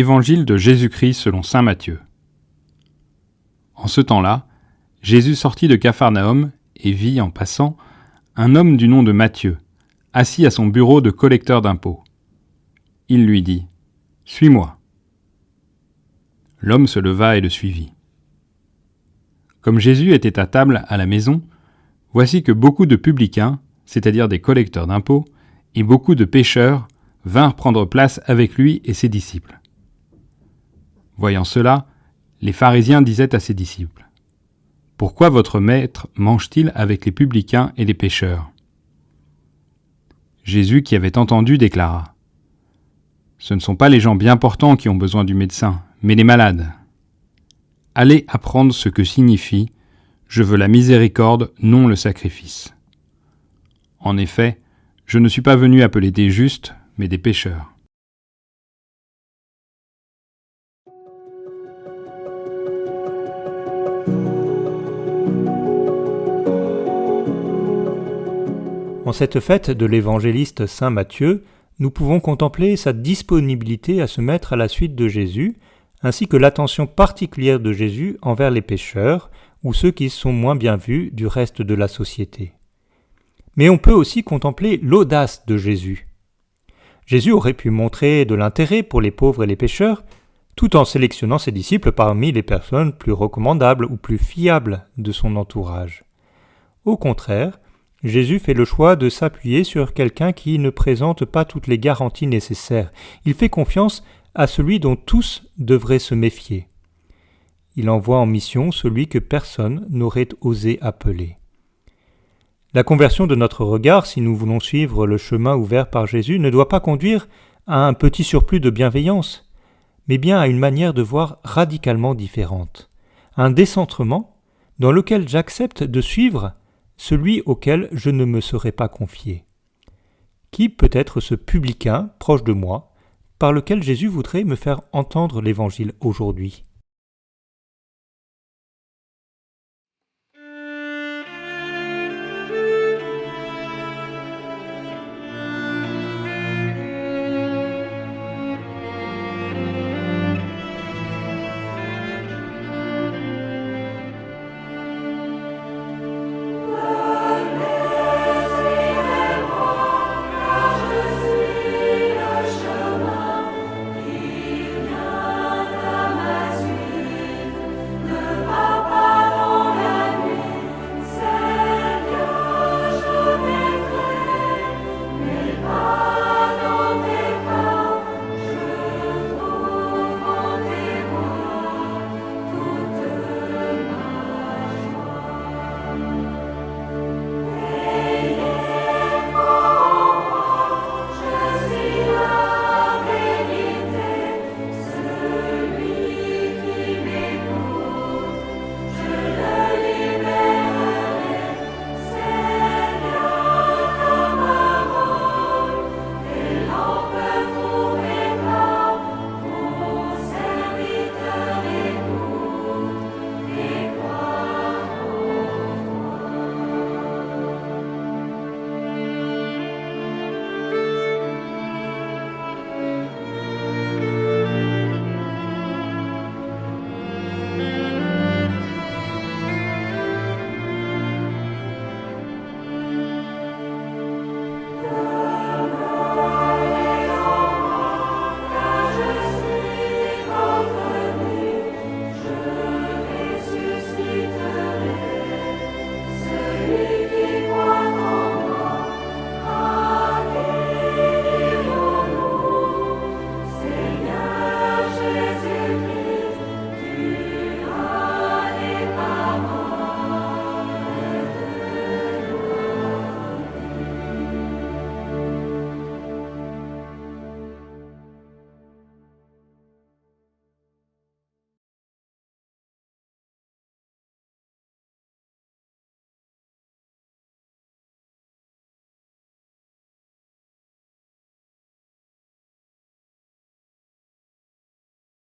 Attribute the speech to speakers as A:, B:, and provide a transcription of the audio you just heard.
A: Évangile de Jésus-Christ selon saint Matthieu. En ce temps-là, Jésus sortit de Capharnaüm et vit, en passant, un homme du nom de Matthieu, assis à son bureau de collecteur d'impôts. Il lui dit : « Suis-moi. » L'homme se leva et le suivit. Comme Jésus était à table à la maison, voici que beaucoup de publicains, c'est-à-dire des collecteurs d'impôts, et beaucoup de pécheurs vinrent prendre place avec lui et ses disciples. Voyant cela, les pharisiens disaient à ses disciples : « Pourquoi votre maître mange-t-il avec les publicains et les pécheurs ?» Jésus, qui avait entendu, déclara : « Ce ne sont pas les gens bien portants qui ont besoin du médecin, mais les malades. Allez apprendre ce que signifie « Je veux la miséricorde, non le sacrifice ». En effet, je ne suis pas venu appeler des justes, mais des pécheurs.
B: En cette fête de l'évangéliste saint Matthieu, nous pouvons contempler sa disponibilité à se mettre à la suite de Jésus, ainsi que l'attention particulière de Jésus envers les pécheurs ou ceux qui sont moins bien vus du reste de la société. Mais on peut aussi contempler l'audace de Jésus. Jésus aurait pu montrer de l'intérêt pour les pauvres et les pécheurs, tout en sélectionnant ses disciples parmi les personnes plus recommandables ou plus fiables de son entourage. Au contraire, Jésus fait le choix de s'appuyer sur quelqu'un qui ne présente pas toutes les garanties nécessaires. Il fait confiance à celui dont tous devraient se méfier. Il envoie en mission celui que personne n'aurait osé appeler. La conversion de notre regard, si nous voulons suivre le chemin ouvert par Jésus, ne doit pas conduire à un petit surplus de bienveillance, mais bien à une manière de voir radicalement différente. Un décentrement dans lequel j'accepte de suivre celui auquel je ne me serais pas confié. Qui peut être ce publicain proche de moi, par lequel Jésus voudrait me faire entendre l'Évangile aujourd'hui ?